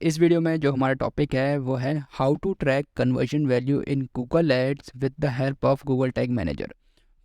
इस वीडियो में जो हमारा टॉपिक है वो है how to track conversion value in Google Ads with the help of Google tag Manager.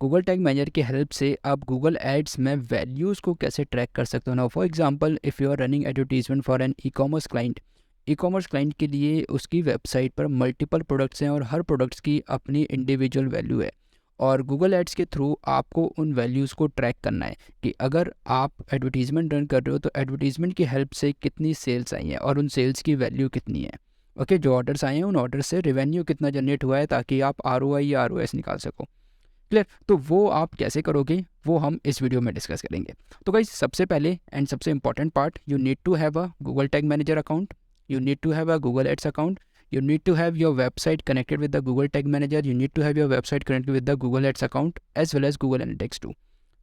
Google tag Manager की हेल्प से आप गूगल एड्स में वैल्यूज़ को कैसे ट्रैक कर सकते हो ना। For example, if you are running advertisement for an e commerce client के लिए उसकी वेबसाइट पर मल्टीपल प्रोडक्ट्स हैं और हर प्रोडक्ट्स की अपनी इंडिविजुअल वैल्यू है, और गूगल एड्स के थ्रू आपको उन वैल्यूज़ को ट्रैक करना है कि अगर आप एडवर्टीज़मेंट रन कर रहे हो तो एडवर्टीज़मेंट की हेल्प से कितनी सेल्स आई हैं और उन सेल्स की वैल्यू कितनी है। ओके, जो ऑर्डर्स आए हैं उन ऑर्डर से रेवेन्यू कितना जनरेट हुआ है, ताकि आप ROI या ROS निकाल सको। क्लियर? तो वो आप कैसे करोगे वो हम इस वीडियो में डिस्कस करेंगे। तो गाइस, सबसे पहले एंड सबसे important part, you need to have a Google tag Manager account, you need to have a Google Ads account, you need to have your website connected with the Google Tag Manager, you need to have your website connected with the Google Ads account as well as Google Analytics too।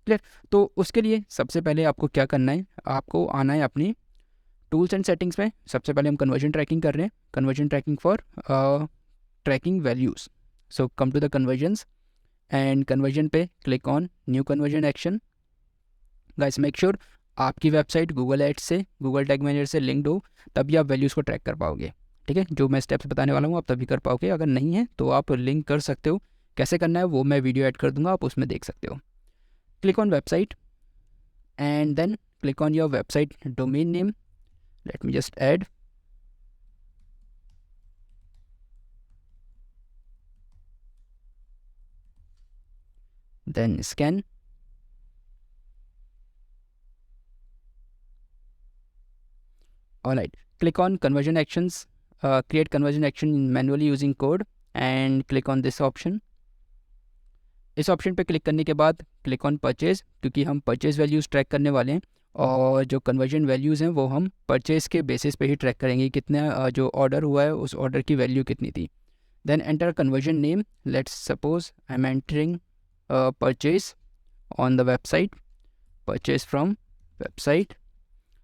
Clear? तो उसके लिए सबसे पहले आपको क्या करना है, आपको आना है अपनी टूल्स एंड सेटिंग्स में। सबसे पहले हम कन्वर्जन ट्रैकिंग कर रहे हैं, conversion tracking for tracking values. So come to the conversions and conversion पे click on new conversion action. Guys, make sure आपकी वेबसाइट गूगल एड्स से, गूगल टैग मैनेजर से लिंक्ड हो, तभी आप वैल्यूज़ को ट्रैक कर पाओगे। ठीक है, जो मैं स्टेप्स बताने वाला हूँ आप तभी कर पाओगे। अगर नहीं है तो आप लिंक कर सकते हो, कैसे करना है वो मैं वीडियो ऐड कर दूंगा, आप उसमें देख सकते हो। Click on website and then click on your website domain name. Let me just add, then scan. Alright, click on conversion actions, create conversion action manually using code and click on this option। इस option पे click करने के बाद click on purchase, क्योंकि हम purchase values track करने वाले हैं और जो कन्वर्जन वैल्यूज़ हैं वो हम परचेज के बेसिस पे ही ट्रैक करेंगे, कितना जो ऑर्डर हुआ है उस ऑर्डर की वैल्यू कितनी थी। Then enter conversion name, let's suppose I am entering purchase on the website, purchase from website.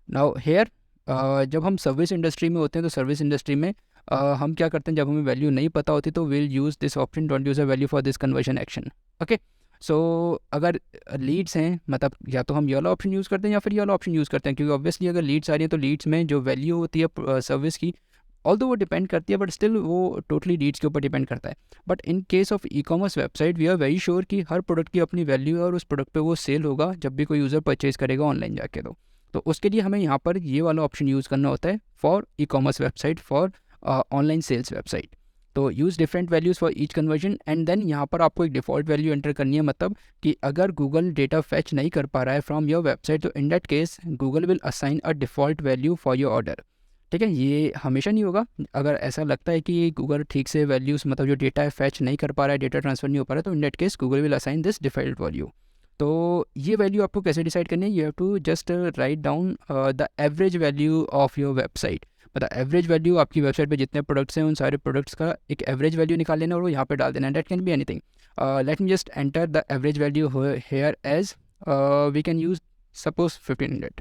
Now here, जब हम सर्विस इंडस्ट्री में होते हैं तो सर्विस इंडस्ट्री में हम क्या करते हैं, जब हमें वैल्यू नहीं पता होती तो will use this option, don't use a value for this conversion action. Okay, so अगर लीड्स हैं, मतलब या तो हम ये वाला ऑप्शन यूज़ करते हैं या फिर ये वाला ऑप्शन यूज़ करते हैं, क्योंकि ऑब्वियसली अगर लीड्स आ रही हैं तो लीड्स में जो वैल्यू होती है सर्विस की, ऑल्दो वो डिपेंड करती है, बट स्टिल वो टोटली लीड्स के ऊपर डिपेंड करता है। But in case of e commerce website we are very sure कि हर प्रोडक्ट की अपनी वैल्यू है और उस प्रोडक्ट पे वो सेल होगा जब भी कोई यूज़र परचेज करेगा ऑनलाइन जाके। तो उसके लिए हमें यहाँ पर ये वाला ऑप्शन यूज़ करना होता है for e commerce website, for online sales website. तो use different values for each conversion and then यहाँ पर आपको एक डिफ़ॉल्ट वैल्यू एंटर करनी है, मतलब कि अगर गूगल डेटा फैच नहीं कर पा रहा है फ्रॉम योर वेबसाइट तो in that case Google will assign a default value for your order. ठीक है, ये हमेशा नहीं होगा। अगर ऐसा लगता है कि गूगल ठीक से वैल्यूज़, मतलब जो डेटा है फैच नहीं कर पा रहा है, डेटा ट्रांसफ़र नहीं हो पा रहा है, तो in that case Google will assign this default value. तो ये वैल्यू आपको कैसे डिसाइड करनी है, you have to just write down the average value of your website. मतलब एवरेज वैल्यू, आपकी वेबसाइट पे जितने प्रोडक्ट्स हैं उन सारे प्रोडक्ट्स का एक एवरेज वैल्यू निकाल लेना और वो यहाँ पे डाल देना। That can be anything. Let me just enter the average value here as we can use suppose 1500।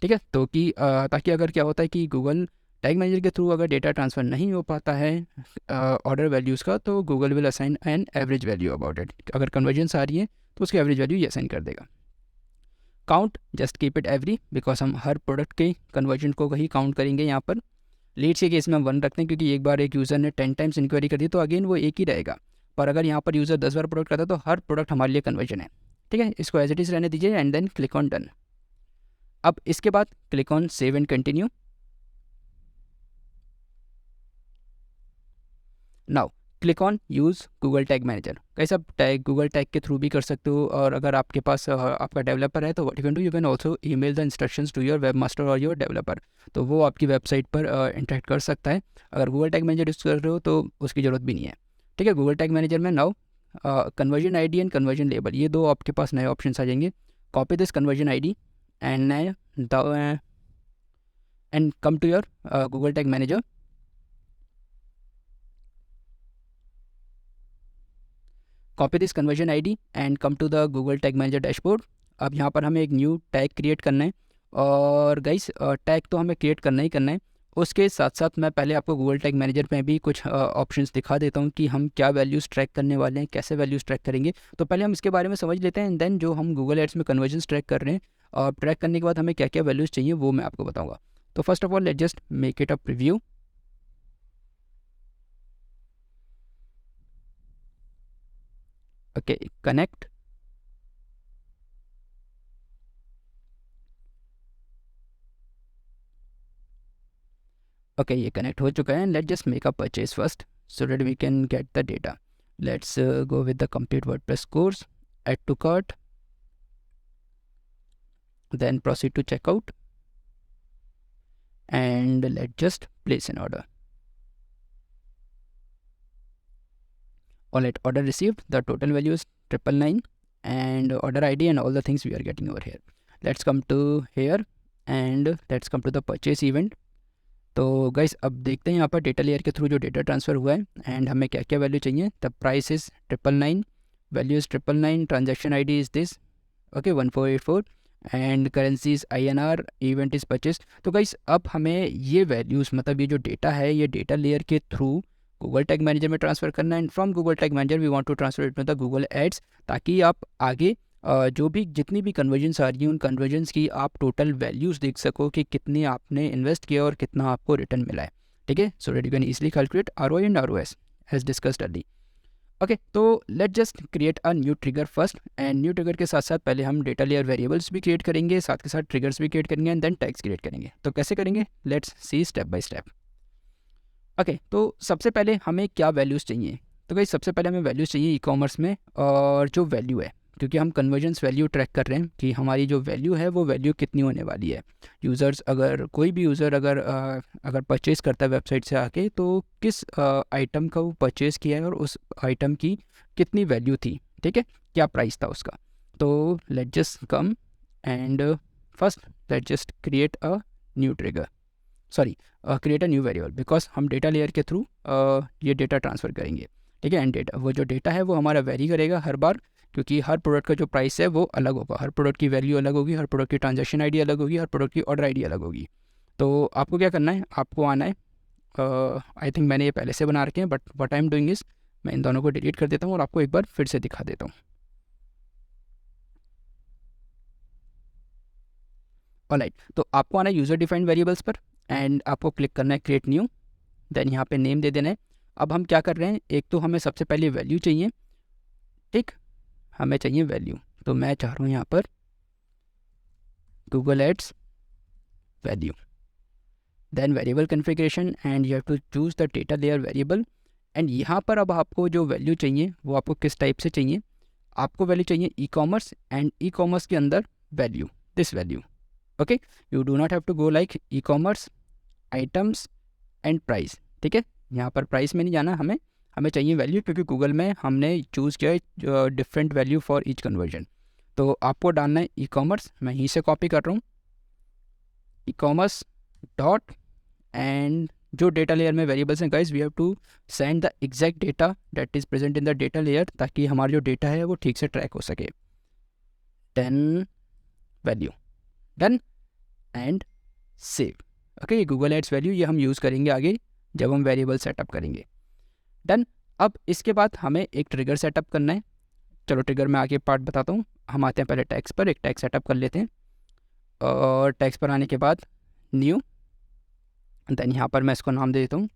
ठीक है, तो कि ताकि अगर क्या होता है कि गूगल टैग मैनेजर के थ्रू अगर डेटा ट्रांसफ़र नहीं हो पाता है ऑर्डर वैल्यूज़ का, तो Google will assign an average value about it. अगर कन्वर्जन्स आ रही है तो उसकी एवरेज वैल्यू ये असाइन कर देगा। Count, just keep it every, because हम हर प्रोडक्ट के कन्वर्जन को ही काउंट करेंगे यहाँ पर। लीड्स के केस में हम 1 रखते हैं, क्योंकि एक बार एक यूज़र ने 10 टाइम्स इंक्वायरी कर दी तो अगेन वो एक ही रहेगा। पर अगर यहाँ पर यूज़र 10 बार प्रोडक्ट करता है तो हर प्रोडक्ट हमारे लिए कन्वर्जन है। ठीक है, इसको एज इट इज़ रहने दीजिए and then click on done. अब इसके बाद click on save and continue. Now click on use Google tag Manager. कैसे आप टैग गूगल टैग के थ्रू भी कर सकते हो, और अगर आपके पास आपका डेवलपर है तो what you can do, you can also email the instructions to your web master और योर डेवलपर। तो वो आपकी वेबसाइट पर इंटरेक्ट कर सकता है। अगर गूगल टैग मैनेजर यूज़ कर रहे हो तो उसकी ज़रूरत भी नहीं है। ठीक है, गूगल टैग मैनेजर में now conversion ID and conversion label, ये दो आपके पास नए ऑप्शन आ जाएंगे। Copy this conversion ID and and come to your Google tag Manager. Copy this conversion ID and come to the Google tag Manager dashboard. अब यहाँ पर हमें एक न्यू टैग क्रिएट करना है, और गाइस टैग तो हमें क्रिएट करना ही करना है। उसके साथ साथ मैं पहले आपको गूगल टैग मैनेजर में भी कुछ ऑप्शंस दिखा देता हूँ कि हम क्या वैल्यूज़ ट्रैक करने वाले हैं, कैसे वैल्यूज़ ट्रैक करेंगे। तो पहले हम इसके बारे में समझ लेते हैं एंड देन जो हम गूगल एड्स में कन्वर्जन्स ट्रैक कर रहे हैं और ट्रैक करने के बाद हमें क्या क्या वैल्यूज़ चाहिए वो मैं आपको बताऊँगा। तो first of all let just make it a preview. Okay, connect. Okay, ये कनेक्ट हो चुका है. Let just make a purchase first so that we can get the data. Let's go with the complete WordPress course, add to cart, then proceed to checkout, and let's just place an order. Alright, order received. The total value is 999 and order ID and all the things we are getting over here. Let's come to here and let's come to the purchase event. तो guys अब देखते हैं यहाँ पर data layer के through जो data transfer हुआ है एंड हमें क्या क्या वैल्यू चाहिए. The price is 999, value is 999, transaction ID is this, okay 1484 and currency is INR, event is purchase. तो गाइस अब हमें ये वैल्यूज़ मतलब ये जो डेटा है ये डेटा लेयर के थ्रू गूगल टैग मैनेजर में ट्रांसफ़र करना है and from Google tag Manager we want to transfer it to the Google Ads, ताकि आप आगे जो भी जितनी भी कन्वर्जन्स आ रही हैं उन कन्वर्जन्स की आप टोटल वैल्यूज़ देख सको कि कितने आपने इन्वेस्ट किया और कितना आपको रिटर्न मिला है. ठीक है, so that you can easily calculate ROI and ROS as discussed early. Okay, तो let just create a new trigger first and new trigger के साथ साथ पहले हम डेटा लेयर वेरिएबल्स भी क्रिएट करेंगे, साथ के साथ ट्रिगर्स भी क्रिएट करेंगे एंड देन टैग्स क्रिएट करेंगे. तो कैसे करेंगे, let's see step by step. Okay, तो सबसे पहले हमें क्या वैल्यूज़ चाहिए. तो भाई सबसे पहले हमें वैल्यूज़ चाहिए ई-कॉमर्स में, और जो वैल्यू है क्योंकि हम कन्वर्जन्स वैल्यू ट्रैक कर रहे हैं कि हमारी जो वैल्यू है वो वैल्यू कितनी होने वाली है. यूज़र्स अगर कोई भी यूज़र अगर परचेज़ करता है वेबसाइट से आके तो किस आइटम का वो परचेज़ किया है और उस आइटम की कितनी वैल्यू थी. ठीक है, क्या प्राइस था उसका. तो let just come and first let just create a new trigger, sorry create a new variable, because हम डेटा लेयर के थ्रू ये डेटा ट्रांसफ़र करेंगे. ठीक है, एंड डेटा वो जो डेटा है वो हमारा वेरी करेगा हर बार, क्योंकि हर प्रोडक्ट का जो प्राइस है वो अलग होगा, हर प्रोडक्ट की वैल्यू अलग होगी, हर प्रोडक्ट की ट्रांजैक्शन आईडी अलग होगी, हर प्रोडक्ट की ऑर्डर आईडी अलग होगी. तो आपको क्या करना है, आपको आना है, आई थिंक मैंने ये पहले से बना रखे हैं but what I am doing is मैं इन दोनों को डिलीट कर देता हूँ और आपको एक बार फिर से दिखा देता हूँ. ऑलराइट, तो आपको आना है यूज़र डिफाइंड वेरिएबल्स पर एंड आपको क्लिक करना है क्रिएट न्यू, देन यहाँ पे नेम दे देना है. अब हम क्या कर रहे हैं, एक तो हमें सबसे पहले वैल्यू चाहिए. ठीक, हमें चाहिए वैल्यू, तो मैं चाह रहा हूँ यहाँ पर Google Ads value, then variable configuration and you have to choose the data layer variable. And यहाँ पर अब आपको जो वैल्यू चाहिए वो आपको किस टाइप से चाहिए, आपको वैल्यू चाहिए ई-कॉमर्स एंड ई-कॉमर्स के अंदर value, this value. Okay, you do not have to go like e-commerce items and price. ठीक है, यहाँ पर प्राइस में नहीं जाना, हमें चाहिए वैल्यू, क्योंकि गूगल में हमने चूज़ किया है different value for each conversion. तो आपको डालना है ई-कॉमर्स, मैं यहीं से कॉपी कर रहा हूँ ई-कॉमर्स डॉट, एंड जो डेटा लेयर में वेरिएबल्स हैं guys we have to send the exact data that is present in the data layer, ताकि हमारा जो डेटा है वो ठीक से ट्रैक हो सके. Then value, done and save. Okay, ये गूगल एड्स वैल्यू ये हम यूज़ करेंगे आगे जब हम वेरिएबल सेटअप करेंगे. डन. अब इसके बाद हमें एक ट्रिगर सेटअप करना है. चलो ट्रिगर में आगे पार्ट बताता हूँ. हम आते हैं पहले टैग्स पर, एक टैग सेटअप कर लेते हैं, और टैग्स पर आने के बाद न्यू, देन यहाँ पर मैं इसको नाम दे देता हूँ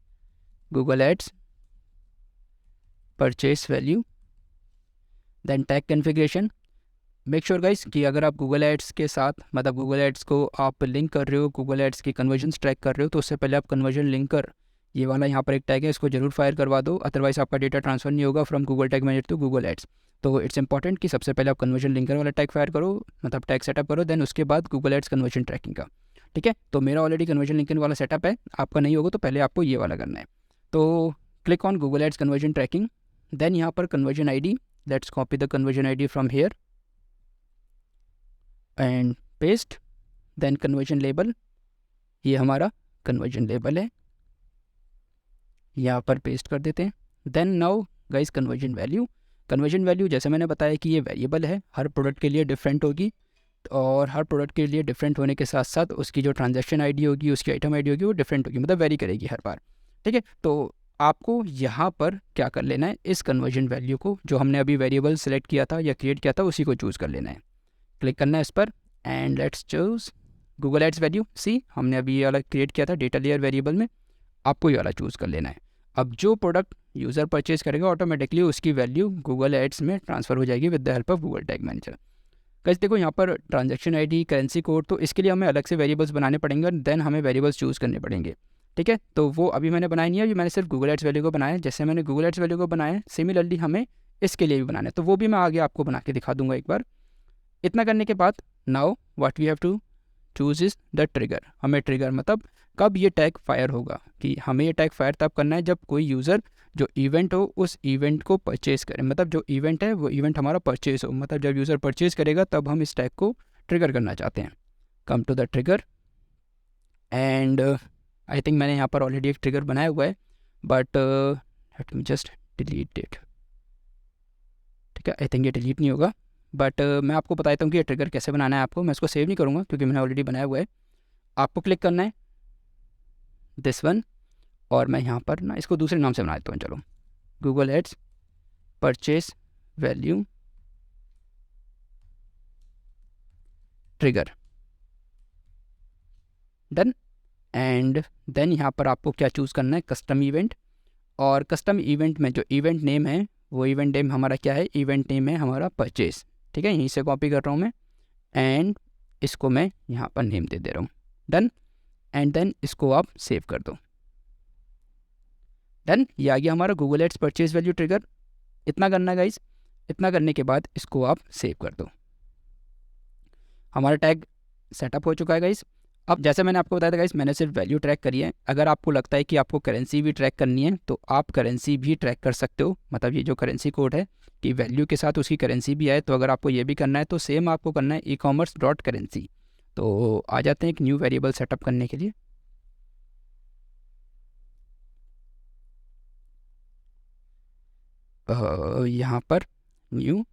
Google Ads purchase value. Then tag configuration, make sure guys कि अगर आप गूगल एड्स के साथ मतलब गूगल एड्स को आप लिंक कर रहे हो, गूगल एड्स की कन्वर्जन्स ट्रैक कर रहे हो, तो उससे पहले आप कन्वर्जन लिंकर ये वाला यहाँ पर एक टैग है इसको जरूर फायर करवा दो, अदरवाइज आपका डेटा ट्रांसफर नहीं होगा from Google tag Manager to Google Ads. तो इट्स इंपॉर्टेंट कि सबसे पहले आप कन्वर्जन लिंकर वाला टैग फायर करो, मतलब टैग सेटअप करो, देन उसके बाद गूगल एड्स कन्वर्जन ट्रैकिंग का. ठीक है, तो मेरा ऑलरेडी कन्वर्जन लिंकर वाला सेटअप है, आपका नहीं होगा तो पहले आपको ये वाला करना है. तो click on Google Ads conversion tracking, then यहाँ पर conversion ID, let's copy the conversion ID from here and paste, then conversion label, ये हमारा कन्वर्जन लेबल है, यहाँ पर पेस्ट कर देते हैं. Then now guys conversion value जैसे मैंने बताया कि ये वेरिएबल है, हर प्रोडक्ट के लिए डिफरेंट होगी, और हर प्रोडक्ट के लिए डिफरेंट होने के साथ साथ उसकी जो ट्रांजैक्शन आईडी होगी, उसकी आइटम आईडी होगी वो डिफरेंट होगी, मतलब वेरी करेगी हर बार. ठीक है, तो आपको यहाँ पर क्या कर लेना है, इस कन्वर्जन वैल्यू को जो हमने अभी वेरिएबल सेलेक्ट किया था या क्रिएट किया था उसी को चूज़ कर लेना है. क्लिक करना है इस पर and let's choose Google Ads value see हमने अभी ये वाला क्रिएट किया था डेटा लेयर वेरिएबल में, आपको ये वाला चूज़ कर लेना है। अब जो प्रोडक्ट यूज़र परचेज करेगा ऑटोमेटिकली उसकी वैल्यू गूगल एड्स में ट्रांसफ़र हो जाएगी with the help of Google tag manager. Guys देखो यहाँ पर ट्रांजैक्शन आईडी, करेंसी कोड, तो इसके लिए हमें अलग से वेरिएबल्स बनाने पड़ेंगे, देन हमें वेरिएबल्स चूज़ करने पड़ेंगे। ठीक है, तो वो अभी मैंने बनाया नहीं है, अभी मैंने सिर्फ गूगल एड्स वैल्यू को बनाया। जैसे मैंने गूगल एड्स वैल्यू को बनाया सिमिलरली हमें इसके लिए भी बनाना है, तो वो भी मैं आगे आपको बना के दिखा दूंगा एक बार। इतना करने के बाद now what we have to choose is the trigger. हमें ट्रिगर मतलब कब ये टैग फायर होगा, कि हमें ये टैग फायर तब करना है जब कोई यूज़र जो इवेंट हो उस इवेंट को परचेज़ करे, मतलब जो इवेंट है वो इवेंट हमारा परचेज़ हो, मतलब जब यूज़र परचेज़ करेगा तब हम इस टैग को ट्रिगर करना चाहते हैं। Come to the trigger and I think मैंने यहाँ पर ऑलरेडी एक ट्रिगर बनाया हुआ है, but let me just delete it. ठीक है, आई थिंक ये डिलीट नहीं होगा, बट मैं आपको बताता हूँ कि ये ट्रिगर कैसे बनाना है आपको। मैं इसको सेव नहीं करूँगा क्योंकि मैंने ऑलरेडी बनाया हुआ है। आपको क्लिक करना है दिस वन, और मैं यहाँ पर ना इसको दूसरे नाम से बना देता हूँ। चलो, Google Ads purchase value trigger, done. And then यहाँ पर आपको क्या चूज़ करना है, कस्टम इवेंट। और कस्टम इवेंट में जो इवेंट नेम है वो इवेंट नेम हमारा क्या है, इवेंट नेम है हमारा परचेज। ठीक है, यहीं से कॉपी कर रहा हूँ मैं, एंड इसको मैं यहाँ पर नेम दे रहा हूँ, डन। एंड देन इसको आप सेव कर दो, डन। ये आ गया हमारा Google Ads purchase value trigger. इतना करना है गाइस, इतना करने के बाद इसको आप सेव कर दो। हमारा टैग सेटअप हो चुका है गाइस। अब जैसे मैंने आपको बताया था गाइस, मैंने सिर्फ वैल्यू ट्रैक करी है। अगर आपको लगता है कि आपको करेंसी भी ट्रैक करनी है तो आप करेंसी भी ट्रैक कर सकते हो, मतलब ये जो करेंसी कोड है कि वैल्यू के साथ उसकी करेंसी भी आए, तो अगर आपको ये भी करना है तो सेम आपको करना है e-commerce.currency। तो आ जाते हैं एक न्यू वेरिएबल सेटअप करने के लिए। यहाँ पर न्यू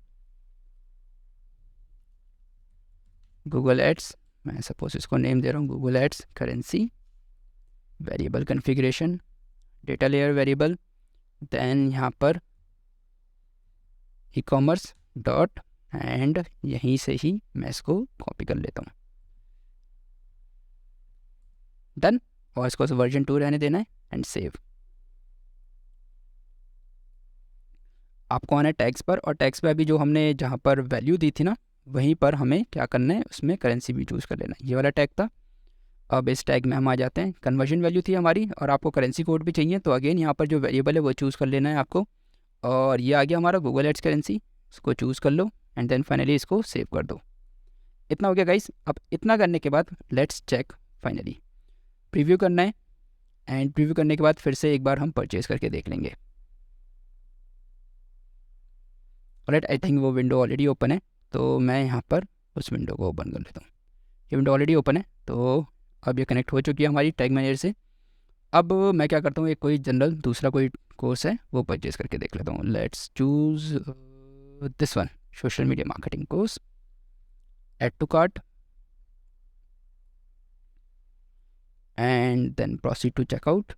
गूगल एड्स, मैं सपोज इसको नेम दे रहा हूँ Google Ads currency, variable configuration, data layer variable, then यहाँ पर e-commerce डॉट, एंड यहीं से ही मैं इसको कॉपी कर लेता हूँ, डन। और इसको वर्जन 2 रहने देना है एंड सेव। आपको आना है टैग्स पर, और टैग्स पे अभी जो हमने जहाँ पर वैल्यू दी थी ना वहीं पर हमें क्या करना है, उसमें करेंसी भी चूज़ कर लेना है। ये वाला टैग था। अब इस टैग में हम आ जाते हैं, कन्वर्जन वैल्यू थी हमारी और आपको करेंसी कोड भी चाहिए, तो अगेन यहाँ पर जो वेरिएबल है वो चूज़ कर लेना है आपको। और ये आ गया हमारा गूगल एड्स करेंसी, इसको चूज़ कर लो एंड देन फाइनली इसको सेव कर दो। इतना हो गया गाइस। अब इतना करने के बाद लेट्स चेक, फाइनली प्रीव्यू करना है, एंड प्रीव्यू करने के बाद फिर से एक बार हम परचेज़ करके देख लेंगे। ऑलराइट, आई थिंक वो विंडो ऑलरेडी ओपन है, तो मैं यहाँ पर उस विंडो को ओपन कर लेता हूँ। ये विंडो ऑलरेडी ओपन है, तो अब ये कनेक्ट हो चुकी है हमारी टैग मैनेजर से। अब मैं क्या करता हूँ, एक कोई जनरल दूसरा कोई कोर्स है वो परचेज़ करके देख लेता हूँ। Let's choose this one, social media marketing course, add to cart, and then proceed to checkout,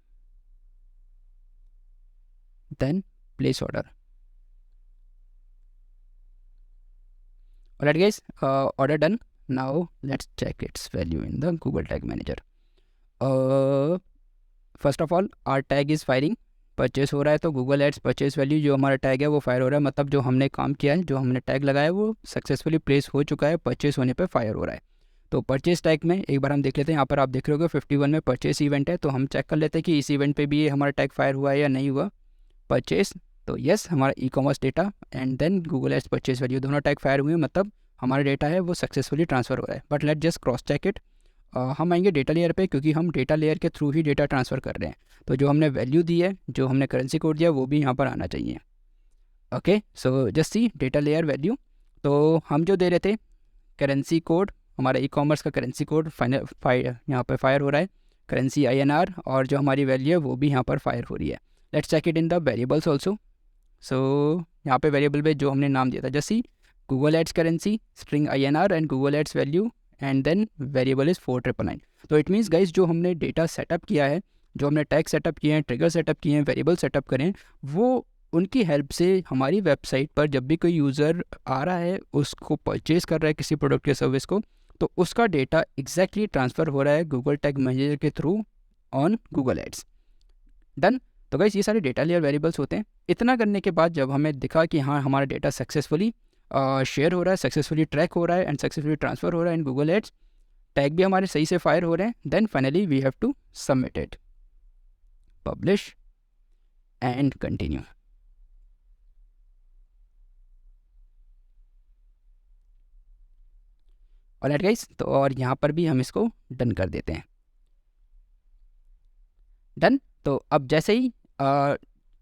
then place order. Alright guys, order done. Now let's check its value in the Google Tag Manager. First of all, our tag is firing. Purchase हो रहा है, तो Google Ads purchase value जो हमारा tag है वो fire हो रहा है, मतलब जो हमने काम किया है, जो हमने टैग लगाया है वो सक्सेसफुली प्लेस हो चुका है, परचेस होने पे फायर हो रहा है। तो परचेस टैग में एक बार हम देख लेते हैं। यहाँ पर आप देख रहे हो 51 में परचेस इवेंट है, तो हम चेक कर लेते हैं कि इस इवेंट पे भी ये हमारा टैग फायर हुआ है या नहीं हुआ परचेस। तो यस, हमारा e-commerce data and then Google Ads purchase value दोनों टैग फायर हुए हैं, मतलब हमारा डेटा है वो सक्सेसफुली ट्रांसफ़र हो रहा है। But let just cross check it. हम आएंगे डेटा लेयर पे, क्योंकि हम डेटा लेयर के थ्रू ही डेटा ट्रांसफ़र कर रहे हैं, तो जो हमने वैल्यू दी है, जो हमने करेंसी कोड दिया वो भी यहाँ पर आना चाहिए। Okay, so just see data layer value, तो हम जो दे रहे थे करेंसी कोड, हमारा ई-कॉमर्स का करेंसी कोड यहाँ पर फायर हो रहा है, करेंसी INR, और जो हमारी वैल्यू है वो भी यहाँ पर फायर हो रही है। Let's check it in the variables also. So यहाँ पे वेरिएबल पे जो हमने नाम दिया था, जैसे Google Ads currency string INR and Google Ads value and then variable is 4999। तो इट मीन्स गाइस, जो हमने डेटा सेटअप किया है, जो हमने टैग सेटअप किए हैं, ट्रिगर सेटअप किए हैं, वेरिएबल सेटअप करें, वो उनकी हेल्प से हमारी वेबसाइट पर जब भी कोई यूज़र आ रहा है, उसको परचेज़ कर रहा है किसी प्रोडक्ट या सर्विस को, तो उसका डेटा एग्जैक्टली ट्रांसफ़र हो रहा है गूगल टैग मैनेजर के through on Google Ads. Done. तो गाइस ये सारे डेटा लेयर वेरिएबल्स होते हैं। इतना करने के बाद जब हमें दिखा कि हाँ हमारा डेटा सक्सेसफुली शेयर हो रहा है, सक्सेसफुली ट्रैक हो रहा है एंड सक्सेसफुली ट्रांसफ़र हो रहा है इन गूगल एड्स, टैग भी हमारे सही से फायर हो रहे हैं, then finally we have to submit it, publish and continue. Alright guys, तो और यहाँ पर भी हम इसको डन कर देते हैं। डन। तो अब जैसे ही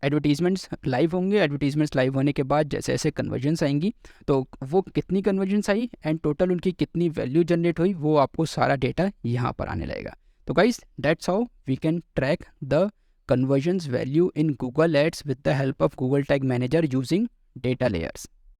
एडवर्टीजमेंट्स लाइव होंगे, एडवर्टीजमेंट्स लाइव होने के बाद जैसे जैसे कन्वर्जन्स आएंगी, तो वो कितनी कन्वर्जन्स आई एंड टोटल उनकी कितनी वैल्यू जनरेट हुई, वो आपको सारा डेटा यहाँ पर आने लगेगा। तो guys that's how we can track the conversions value in Google Ads with the help of Google Tag Manager using data layers.